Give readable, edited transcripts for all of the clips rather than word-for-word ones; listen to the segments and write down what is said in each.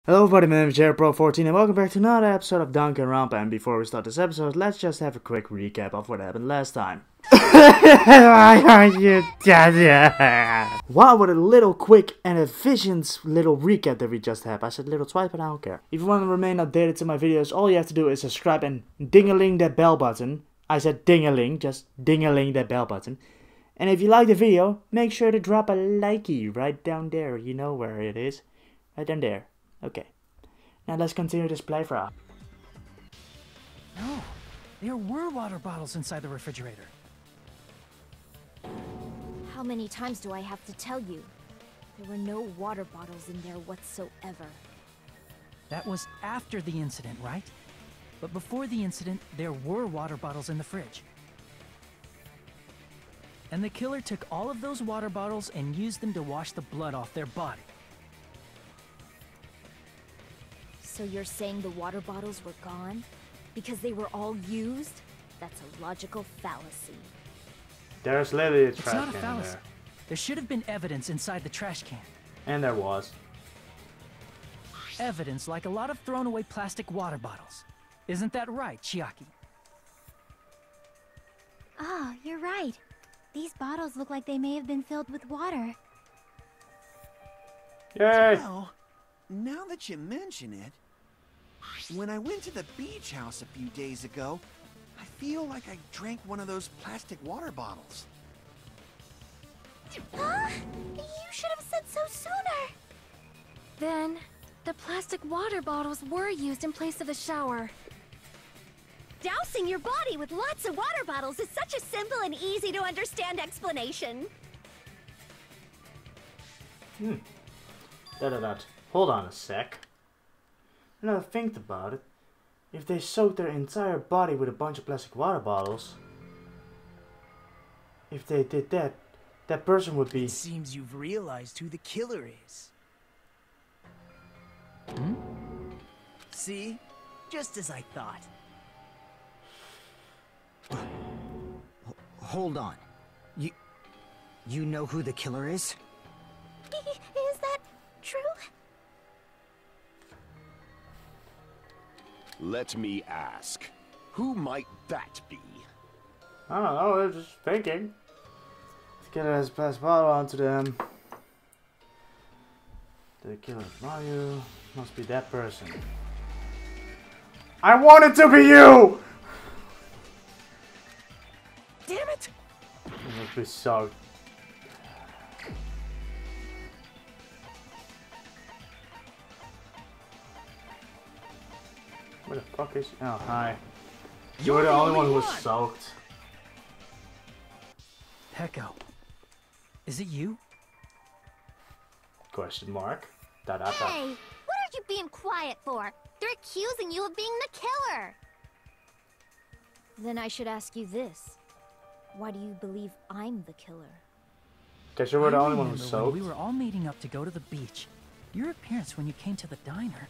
Hello everybody, my name is JaredPro14 and welcome back to another episode of Danganronpa. And before we start this episode, let's just have a quick recap of what happened last time. Why are you dead? Wow, what a little quick and efficient little recap that we just had. I said little twice, but I don't care. If you want to remain updated to my videos, all you have to do is subscribe and ding-a-ling that bell button. I said ding-a-ling, just ding-a-ling that bell button. And if you like the video, make sure to drop a likey right down there. You know where it is. Right down there. Okay, now let's continue this playthrough. No, there were water bottles inside the refrigerator. How many times do I have to tell you? There were no water bottles in there whatsoever. That was after the incident, right? But before the incident, there were water bottles in the fridge. And the killer took all of those water bottles and used them to wash the blood off their body. So you're saying the water bottles were gone? Because they were all used? That's a logical fallacy. There's literally a trash It's not a can fallacy. there. There should have been evidence inside the trash can. And there was. Evidence like a lot of thrown away plastic water bottles. Isn't that right, Chiaki? Oh, you're right. These bottles look like they may have been filled with water. Yay! Well, now that you mention it, when I went to the beach house a few days ago, I feel like I drank one of those plastic water bottles. Huh? You should have said so sooner. Then, the plastic water bottles were used in place of a shower. Dousing your body with lots of water bottles is such a simple and easy to understand explanation. Hold on a sec. Now think about it. If they soaked their entire body with a bunch of plastic water bottles, if they did that, that person would be... It seems you've realized who the killer is. See? Just as I thought. Hold on. You know who the killer is? Is that true? Let me ask, who might that be? I don't know, they're just thinking. The killer has passed bottle onto them. The killer's value must be that person. I want it to be you! Damn it! It must be so... Where the fuck is... Oh, hi. You were the only one who was soaked. Hecko. Is it you? Question mark. Hey, what are you being quiet for? They're accusing you of being the killer. Then I should ask you this. Why do you believe I'm the killer? Guess you were the I only one who was remember when soaked. we were all meeting up to go to the beach. Your appearance when you came to the diner.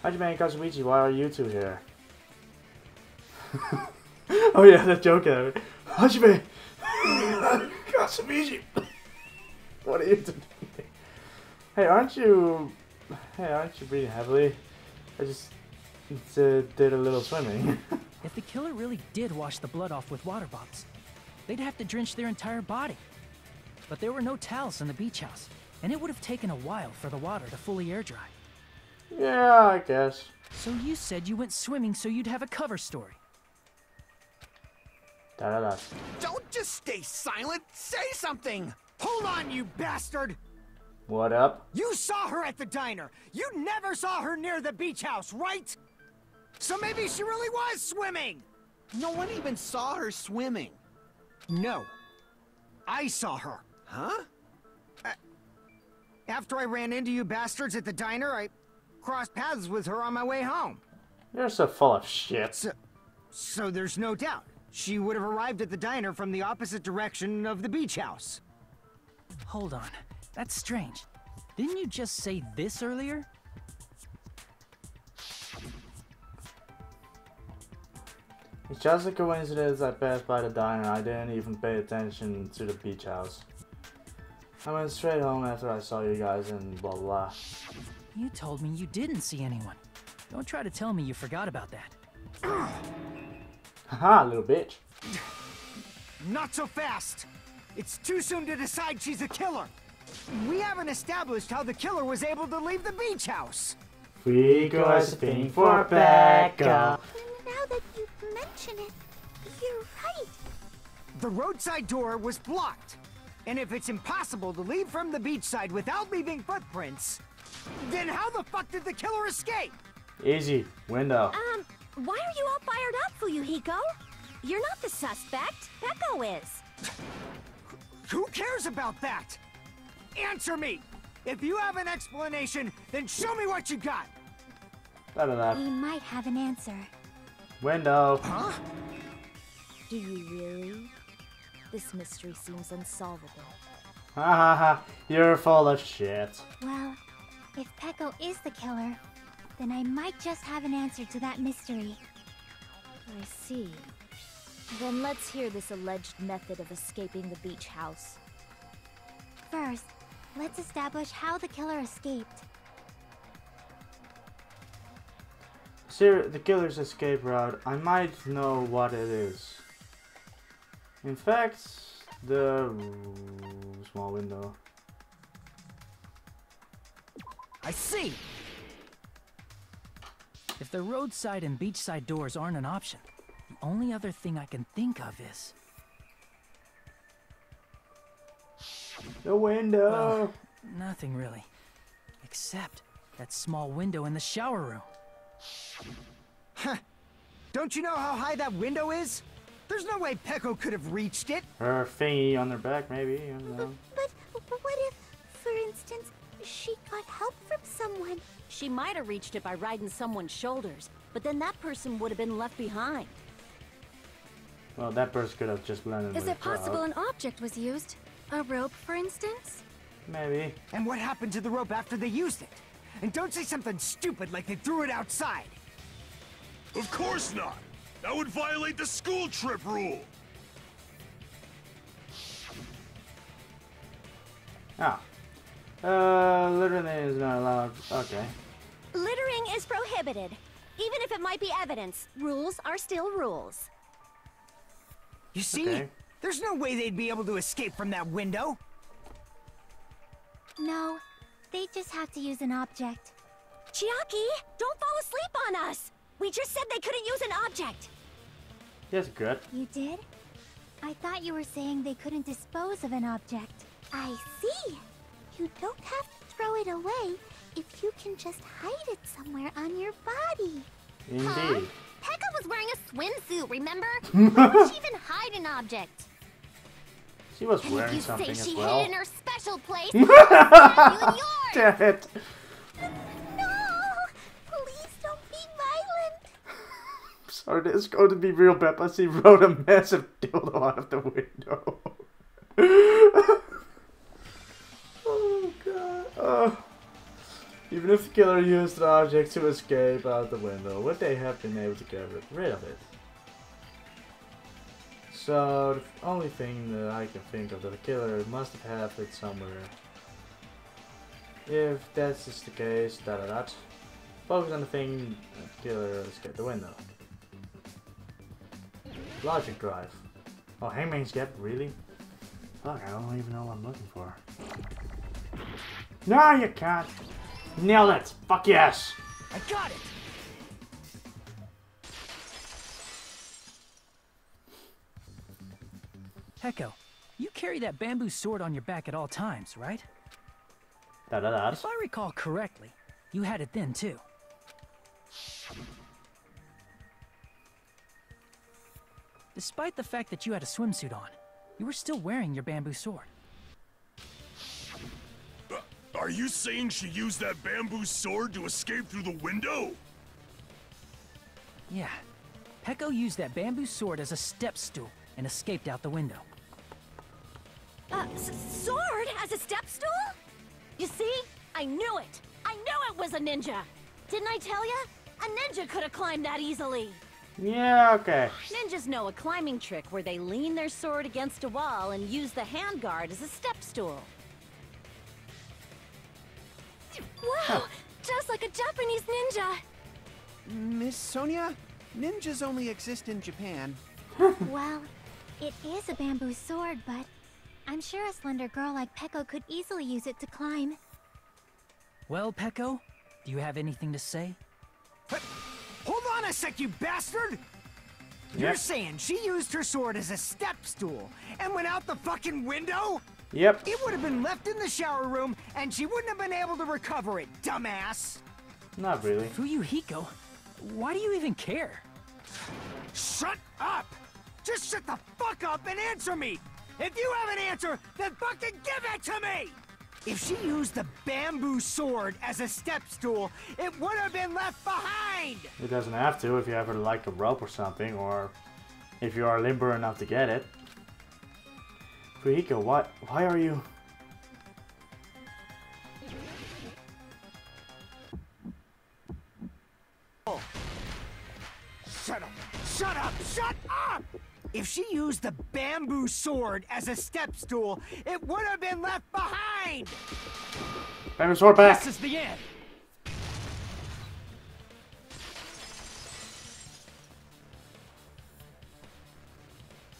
Hajime Hinata, why are you two here? Oh yeah, that joke there. Hajime Hinata, what are you doing? Hey, aren't you breathing heavily? I just did a little swimming. If the killer really did wash the blood off with water bottles, they'd have to drench their entire body. But there were no towels in the beach house, and it would have taken a while for the water to fully air dry. Yeah, I guess. So you said you went swimming so you'd have a cover story. Don't just stay silent! Say something! Hold on, you bastard! What up? You saw her at the diner! You never saw her near the beach house, right? So maybe she really was swimming! No one even saw her swimming. No. I saw her. Huh? After I ran into you bastards at the diner, I crossed paths with her on my way home. You're so full of shit. So there's no doubt. She would have arrived at the diner from the opposite direction of the beach house. Hold on. That's strange. Didn't you just say this earlier? It's just a coincidence I passed by the diner. I didn't even pay attention to the beach house. I went straight home after I saw you guys and blah blah. You told me you didn't see anyone. Don't try to tell me you forgot about that. Haha, little bitch. Not so fast! It's too soon to decide she's a killer! We haven't established how the killer was able to leave the beach house! Rico has a thing for Becca. Now that you mention it, you're right. The roadside door was blocked. And if it's impossible to leave from the beachside without leaving footprints, then how the fuck did the killer escape? Easy. Window. Why are you all fired up, Fuyuhiko? You're not the suspect. Peko is. Who cares about that? Answer me! If you have an explanation, then show me what you got! We might have an answer. Window. Huh? Do you really? This mystery seems unsolvable. Ha ha ha. You're full of shit. Well, if Peko is the killer, then I might just have an answer to that mystery. I see. Then let's hear this alleged method of escaping the beach house. First, let's establish how the killer escaped. The killer's escape route. I might know what it is. In fact, the small window. I see! If the roadside and beachside doors aren't an option, the only other thing I can think of is... The window! Well, nothing really. Except that small window in the shower room. Huh. Don't you know how high that window is? There's no way Peko could have reached it. Her thingy on her back, maybe. I don't know. But what if, for instance, she got help from someone? She might have reached it by riding someone's shoulders, but then that person would have been left behind. Well, that person could have just blended with Is the it possible crowd. an object was used? A rope, for instance? Maybe. And what happened to the rope after they used it? And don't say something stupid like they threw it outside. Of course not! That would violate the school trip rule! Ah. Littering is not allowed. Okay. Littering is prohibited. Even if it might be evidence, rules are still rules. You see? Okay. There's no way they'd be able to escape from that window. No, they just have to use an object. Chiaki, don't fall asleep on us! We just said they couldn't use an object! Yes, good. You did? I thought you were saying they couldn't dispose of an object. I see! You don't have to throw it away if you can just hide it somewhere on your body. Indeed. Pekka was wearing a swimsuit, remember? Why would she even hide an object? She was And wearing if you something say as she well. hid in her special place, I'll stab you in yours! Damn it. No! Please don't be violent! Sorry, this is going to be real bad, but she wrote a massive dildo out of the window. Oh god. Even if the killer used the object to escape out the window, would they have been able to get rid of it? So, the only thing that I can think of that the killer must have had it somewhere. If that's just the case, focus on the thing that the killer escaped the window. Logic drive. Oh, Hangman's Gap, really? Fuck, I don't even know what I'm looking for. No, you can't! Nailed it! Fuck yes! I got it! Peko, you carry that bamboo sword on your back at all times, right? Da-da-da. If I recall correctly, you had it then too. Despite the fact that you had a swimsuit on, you were still wearing your bamboo sword. Are you saying she used that bamboo sword to escape through the window? Yeah. Peko used that bamboo sword as a step stool and escaped out the window. Sword as a step stool? You see? I knew it! I knew it was a ninja! Didn't I tell ya? A ninja could have climbed that easily! Yeah, okay. Ninjas know a climbing trick where they lean their sword against a wall and use the handguard as a step stool. Wow! Just like a Japanese ninja! Miss Sonia, ninjas only exist in Japan. Well, it is a bamboo sword, but I'm sure a slender girl like Peko could easily use it to climb. Well, Peko, do you have anything to say? Hold on a sec, you bastard! You're saying she used her sword as a step stool and went out the fucking window? Yep. It would have been left in the shower room and she wouldn't have been able to recover it, dumbass! Not really. Fuyuhiko, why do you even care? Shut up! Just shut the fuck up and answer me! If you have an answer, then fucking give it to me! If she used the bamboo sword as a step stool, it would have been left behind! It doesn't have to if you have like a rope or something, or if you are limber enough to get it. Fuyuhiko, why are you... Shut up! Shut up! Shut up! If she used the bamboo sword as a step stool, it would have been left behind! Bamboo sword back! This is the end!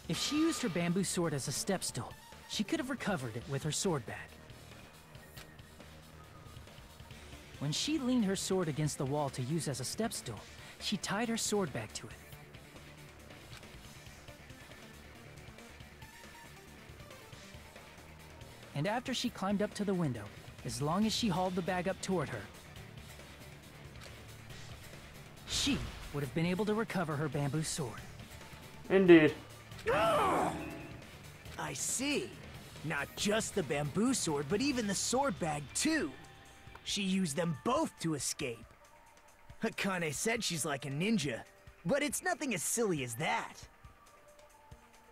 If she used her bamboo sword as a step stool, she could have recovered it with her sword bag. When she leaned her sword against the wall to use as a step stool, she tied her sword bag to it. And after she climbed up to the window, as long as she hauled the bag up toward her, she would have been able to recover her bamboo sword. Indeed. I see. Not just the bamboo sword, but even the sword bag too. She used them both to escape. Akane said she's like a ninja, but it's nothing as silly as that.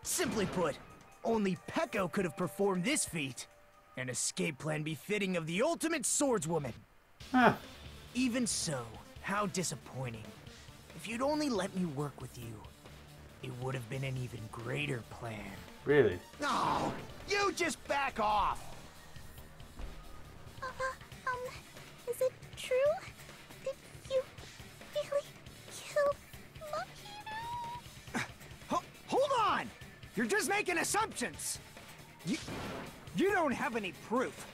Simply put, only Peko could have performed this feat. An escape plan befitting of the ultimate swordswoman. Huh. Even so, how disappointing. If you'd only let me work with you, it would have been an even greater plan. Really? No, you just back off. Is it true? Did you really kill Mahiru? Hold on! You're just making assumptions! You don't have any proof.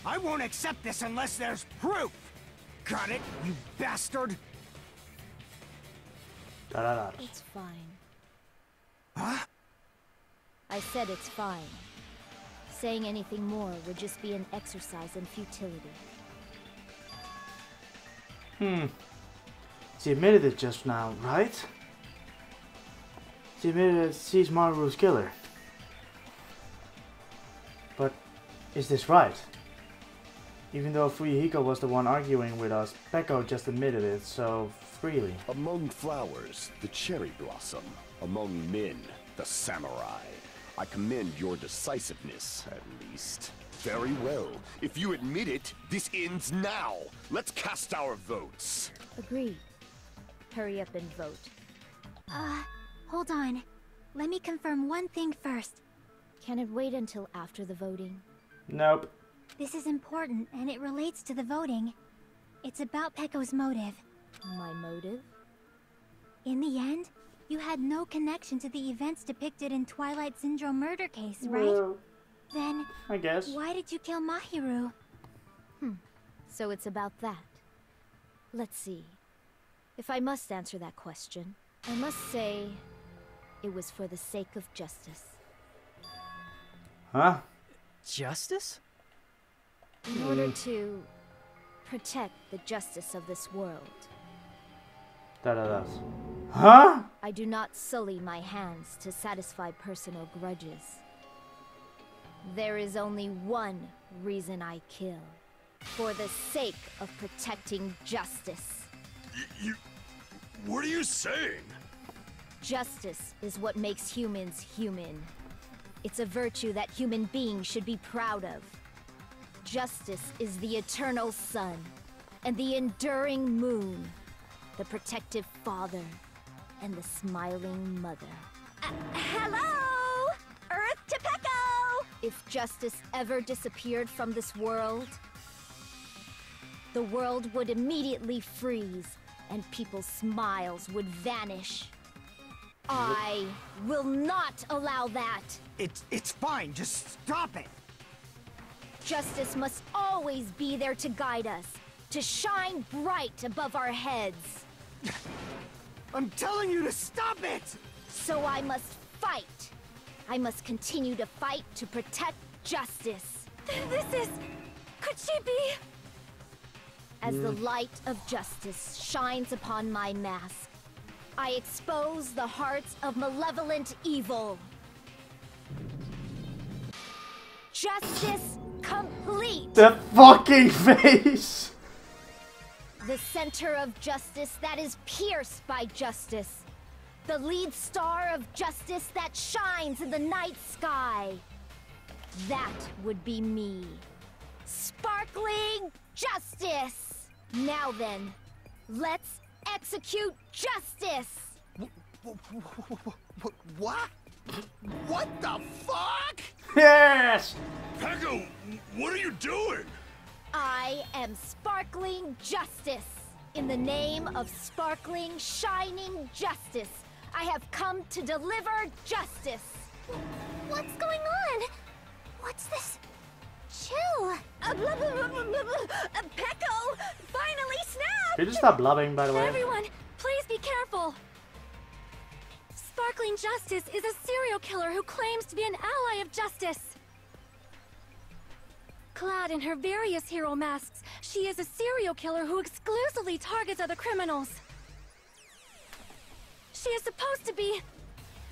I won't accept this unless there's proof! Got it, you bastard? Da-da-da. It's fine. Huh? I said it's fine. Saying anything more would just be an exercise in futility. She admitted it just now, right? She admitted that she's Maru's killer. But is this right? Even though Fuyuhiko was the one arguing with us, Peko just admitted it so freely. Among flowers, the cherry blossom. Among men, the samurai. I commend your decisiveness, at least. Very well. If you admit it, this ends now. Let's cast our votes. Agreed. Hurry up and vote. Hold on. Let me confirm one thing first. Can it wait until after the voting? Nope. This is important, and it relates to the voting. It's about Peko's motive. My motive? In the end, you had no connection to the events depicted in Twilight Syndrome murder case, right? Well, Then, I guess. why did you kill Mahiru? So it's about that. Let's see. If I must answer that question, I must say it was for the sake of justice. Huh? Justice? In order to protect the justice of this world. Da-da-da. Huh? I do not sully my hands to satisfy personal grudges. There is only one reason I kill. For the sake of protecting justice. What are you saying? Justice is what makes humans human. It's a virtue that human beings should be proud of. Justice is the eternal sun and the enduring moon, the protective father. and the smiling mother. Hello! Earth to Pecco! If justice ever disappeared from this world, the world would immediately freeze, and people's smiles would vanish. I will not allow that! It's fine, just stop it! Justice must always be there to guide us, to shine bright above our heads. I'm telling you to stop it! So I must fight. I must continue to fight to protect justice. Could she be? As the light of justice shines upon my mask, I expose the hearts of malevolent evil. Justice complete! The fucking face! The center of justice that is pierced by justice. The lead star of justice that shines in the night sky. That would be me. Sparkling justice! Now then, let's execute justice! What? What the fuck? Yes! Pecco, what are you doing? I am sparkling justice. In the name of sparkling, shining justice, I have come to deliver justice. What's going on? What's this? Chill. Pecco finally snapped! Could you stop blubbing, by the way? Everyone, please be careful. Sparkling Justice is a serial killer who claims to be an ally of justice. Clad in her various hero masks, she is a serial killer who exclusively targets other criminals. She is supposed to be...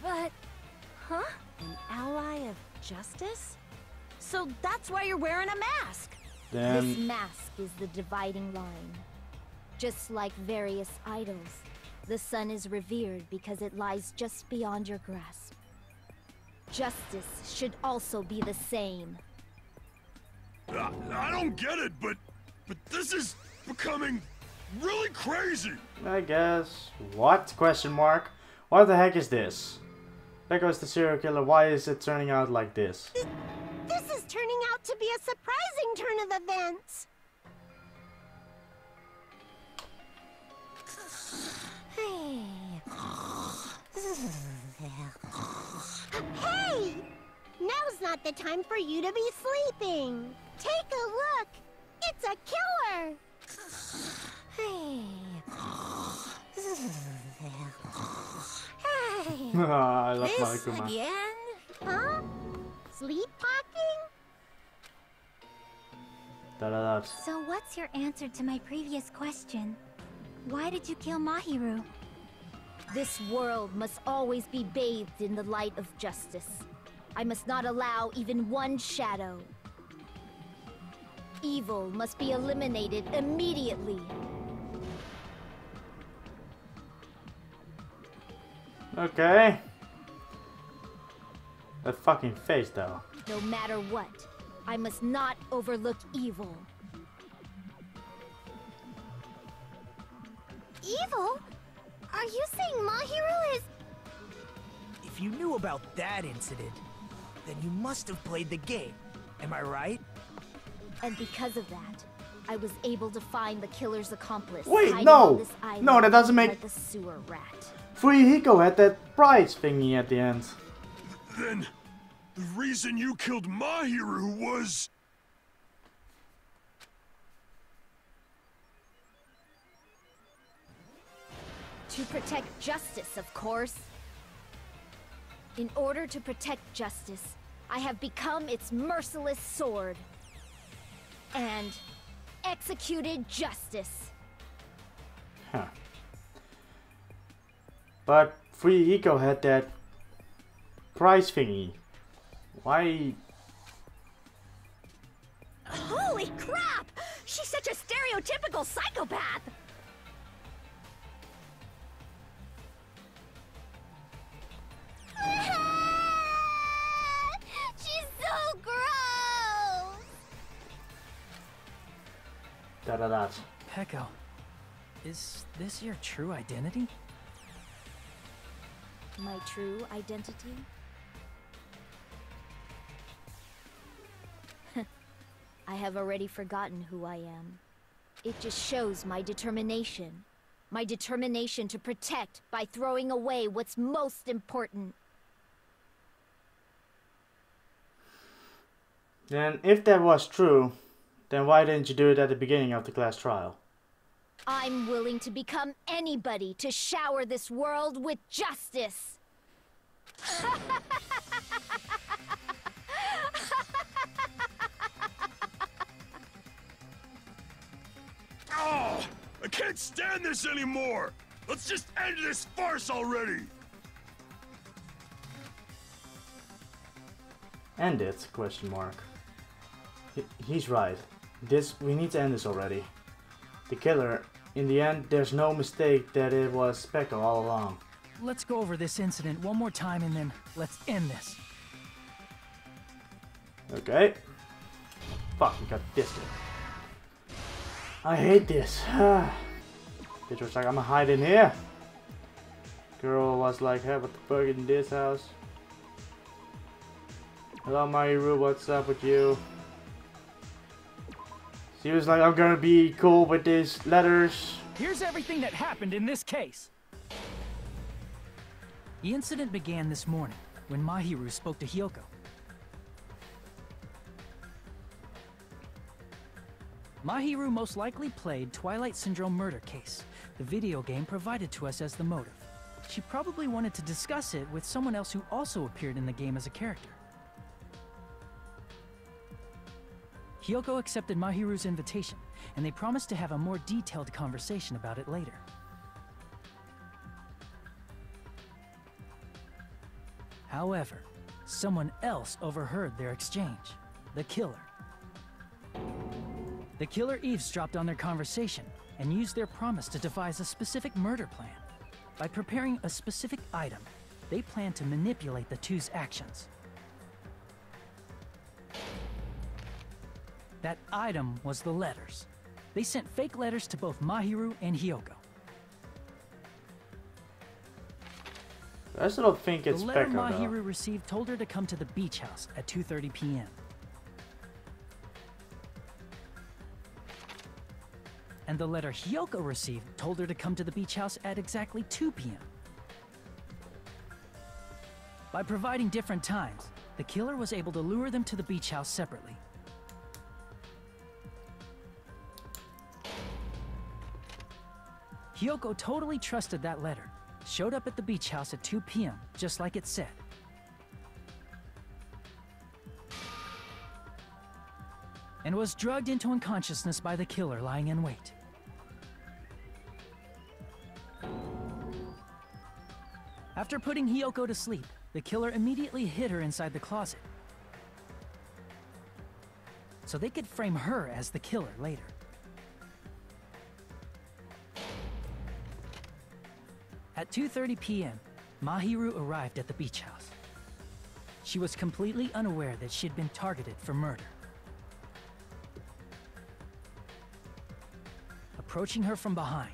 but... huh? An ally of justice? So that's why you're wearing a mask. Then... This mask is the dividing line. Just like various idols, the sun is revered because it lies just beyond your grasp. Justice should also be the same. I don't get it, but this is becoming really crazy. I guess. What? Question mark. What the heck is this? There goes the serial killer. Why is it turning out like this? This is turning out to be a surprising turn of events. Hey! Now's not the time for you to be sleeping. Take a look. It's a killer. Hey. I love This Monokuma. again? Huh? Sleepwalking? Da-da-da. So what's your answer to my previous question? Why did you kill Mahiru? This world must always be bathed in the light of justice. I must not allow even one shadow. Evil must be eliminated immediately. Okay. That fucking face, though. No matter what, I must not overlook evil. Evil? Are you saying Mahiru is... If you knew about that incident, then you must have played the game. Am I right? And because of that, I was able to find the killer's accomplice. Wait, hiding no! on this island No, that doesn't make... like a sewer rat. Fuyuhiko had that prize thingy at the end. Then the reason you killed Mahiru was... To protect justice, of course. In order to protect justice, I have become its merciless sword. And executed justice. Huh. But Fuyuhiko had that prize thingy. Why? Holy crap! She's such a stereotypical psychopath! She's so gross! Da-da-da. Pecco, is this your true identity? My true identity? I have already forgotten who I am. It just shows my determination. My determination to protect by throwing away what's most important. Then, if that was true, then why didn't you do it at the beginning of the class trial? I'm willing to become anybody to shower this world with justice. Oh, I can't stand this anymore! Let's just end this farce already! End it? Question mark. He's right. We need to end this already. The killer, in the end, there's no mistake that it was Peko all along. Let's go over this incident one more time and then let's end this. Okay. Fuck, we got this dude. I hate this. Bitch was like, I'ma hide in here. Girl was like, hey, what the fuck in this house? Hello, Mahiru, what's up with you? She was like, I'm gonna be cool with these letters. Here's everything that happened in this case. The incident began this morning when Mahiru spoke to Hyoko. Mahiru most likely played Twilight Syndrome Murder Case, the video game provided to us as the motive. She probably wanted to discuss it with someone else who also appeared in the game as a character. Hyoko accepted Mahiru's invitation, and they promised to have a more detailed conversation about it later. However, someone else overheard their exchange, the killer. The killer eavesdropped on their conversation and used their promise to devise a specific murder plan. By preparing a specific item, they planned to manipulate the two's actions. That item was the letters. They sent fake letters to both Mahiru and Hyoko. I still don't think it's The letter Peko, Mahiru received told her to come to the beach house at 2:30 p.m. And the letter Hyoko received told her to come to the beach house at exactly 2 p.m. By providing different times, the killer was able to lure them to the beach house separately. Hyoko totally trusted that letter, showed up at the beach house at 2 p.m., just like it said. And was drugged into unconsciousness by the killer lying in wait. After putting Hyoko to sleep, the killer immediately hid her inside the closet, so they could frame her as the killer later. At 2:30 p.m., Mahiru arrived at the beach house. She was completely unaware that she'd been targeted for murder. Approaching her from behind,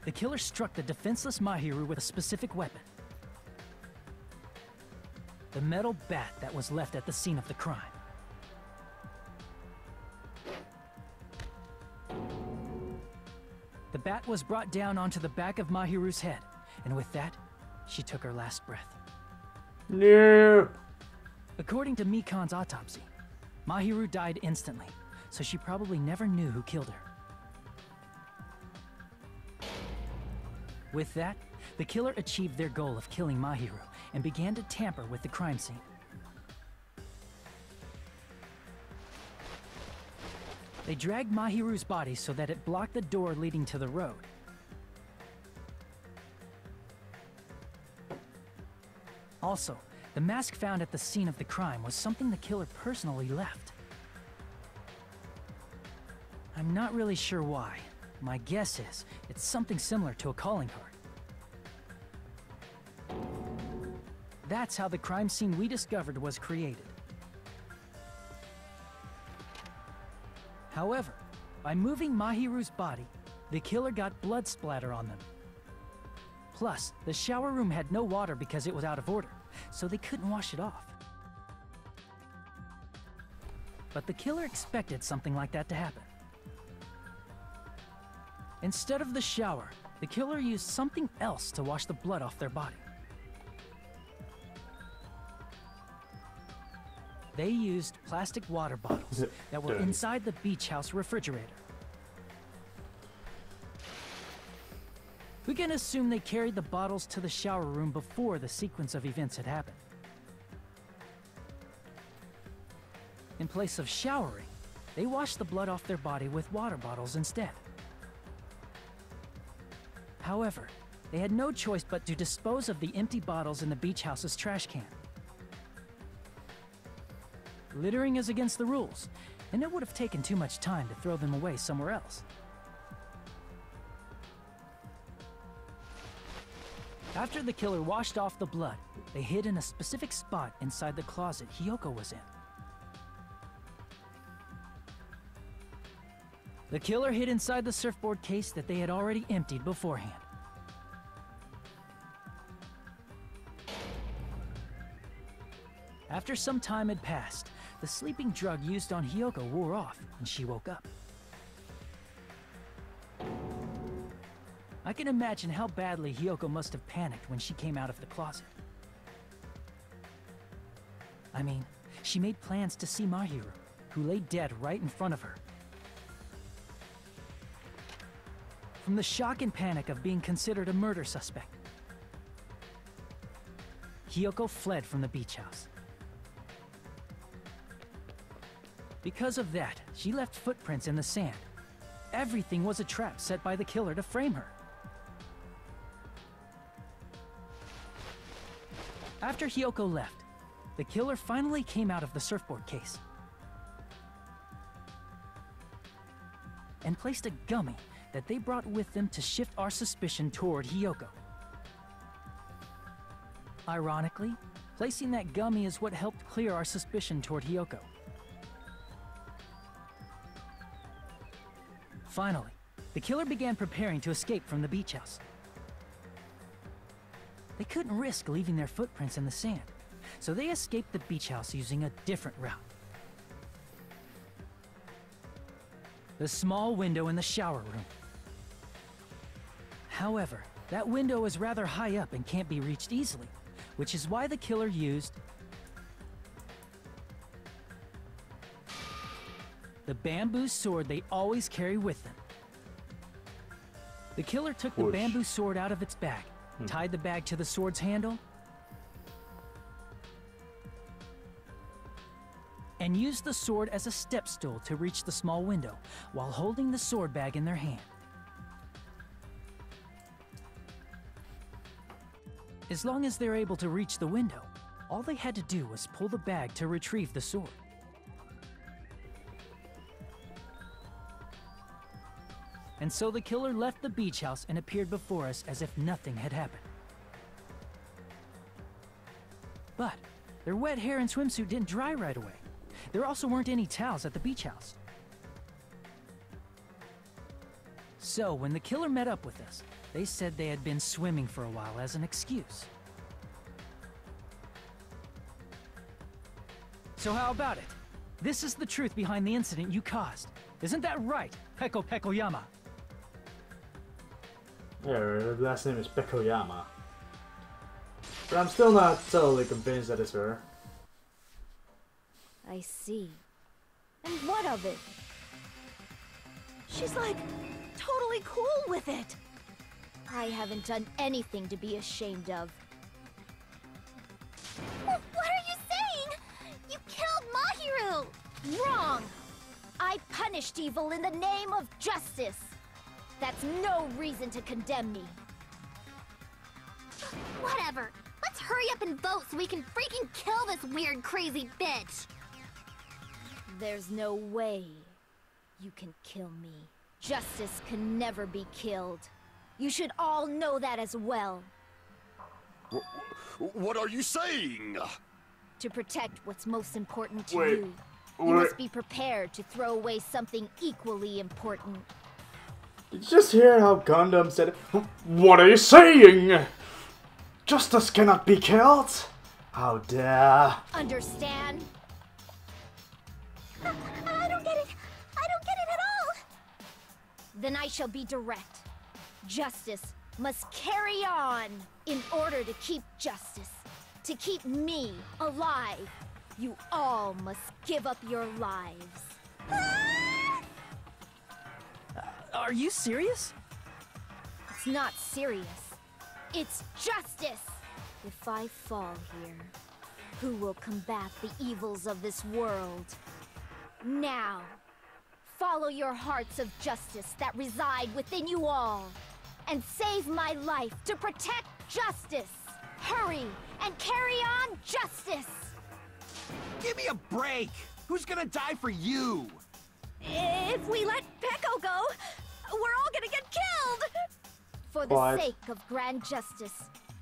the killer struck the defenseless Mahiru with a specific weapon. The metal bat that was left at the scene of the crime. The bat was brought down onto the back of Mahiru's head, and with that, she took her last breath. No. According to Mikan's autopsy, Mahiru died instantly, so she probably never knew who killed her. With that, the killer achieved their goal of killing Mahiru and began to tamper with the crime scene. They dragged Mahiru's body so that it blocked the door leading to the road. Also, the mask found at the scene of the crime was something the killer personally left. I'm not really sure why. My guess is it's something similar to a calling card. That's how the crime scene we discovered was created. However, by moving Mahiru's body, the killer got blood splatter on them. Plus, the shower room had no water because it was out of order, so they couldn't wash it off. But the killer expected something like that to happen. Instead of the shower, the killer used something else to wash the blood off their body. They used plastic water bottles that were inside the beach house refrigerator. We can assume they carried the bottles to the shower room before the sequence of events had happened. In place of showering, they washed the blood off their body with water bottles instead. However, they had no choice but to dispose of the empty bottles in the beach house's trash can. Littering is against the rules, and it would have taken too much time to throw them away somewhere else. After the killer washed off the blood, they hid in a specific spot inside the closet Hiyoko was in. The killer hid inside the surfboard case that they had already emptied beforehand. After some time had passed, the sleeping drug used on Hiyoko wore off, and she woke up. I can imagine how badly Hiyoko must have panicked when she came out of the closet. I mean, she made plans to see Mahiru, who lay dead right in front of her. From the shock and panic of being considered a murder suspect, Hiyoko fled from the beach house. Because of that, she left footprints in the sand. Everything was a trap set by the killer to frame her. After Hiyoko left, the killer finally came out of the surfboard case and placed a gummy that they brought with them to shift our suspicion toward Hiyoko. Ironically, placing that gummy is what helped clear our suspicion toward Hiyoko. Finally, the killer began preparing to escape from the beach house. They couldn't risk leaving their footprints in the sand, so they escaped the beach house using a different route. The small window in the shower room. However, that window is rather high up and can't be reached easily, which is why the killer used the bamboo sword they always carry with them. The killer took the bamboo sword out of its bag, tied the bag to the sword's handle, and used the sword as a step stool to reach the small window while holding the sword bag in their hand. As long as they're able to reach the window, all they had to do was pull the bag to retrieve the sword. And so the killer left the beach house and appeared before us as if nothing had happened. But their wet hair and swimsuit didn't dry right away. There also weren't any towels at the beach house. So when the killer met up with us, they said they had been swimming for a while as an excuse. So how about it? This is the truth behind the incident you caused. Isn't that right, Peko Pekoyama? Yeah, her last name is Pekoyama. But I'm still not totally convinced that it's her. I see. And what of it? She's like, totally cool with it. I haven't done anything to be ashamed of. What are you saying? You killed Mahiru! Wrong! I punished evil in the name of justice. That's no reason to condemn me. Whatever. Let's hurry up and vote so we can freaking kill this weird, crazy bitch. There's no way you can kill me. Justice can never be killed. You should all know that as well. What are you saying? To protect what's most important to Wait. you, you must be prepared to throw away something equally important. Did you just hear how Gundam said, "What are you saying? Justice cannot be killed? How dare." Understand? I don't get it. I don't get it at all. Then I shall be direct. Justice must carry on. In order to keep justice, to keep me alive, you all must give up your lives. Are you serious? It's not serious. It's justice. If I fall here, who will combat the evils of this world? Now, follow your hearts of justice that reside within you all, and save my life to protect justice. Hurry and carry on justice. Give me a break! Who's gonna die for you? If we let Peko go, we're all gonna get killed! For the What? sake of grand justice,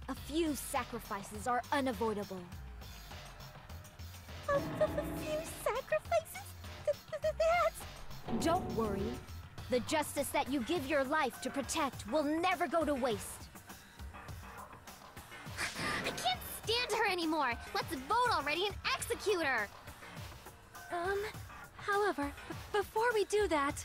a few sacrifices are unavoidable. A few sacrifices? That's... Don't worry. The justice that you give your life to protect will never go to waste. I can't stand her anymore! Let's vote already and execute her! However, before we do that...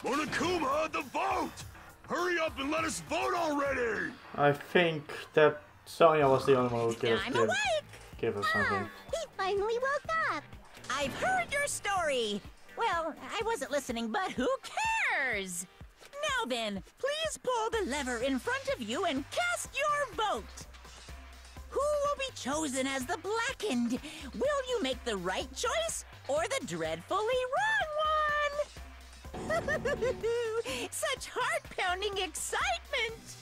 Monokuma, the vote! Hurry up and let us vote already! I think that Sonya was the only one who could I'm awake! give us something. He finally woke up! I've heard your story! Well, I wasn't listening, but who cares? Now then, please pull the lever in front of you and cast your vote! Who will be chosen as the Blackened? Will you make the right choice or the dreadfully wrong one? Such heart-pounding excitement!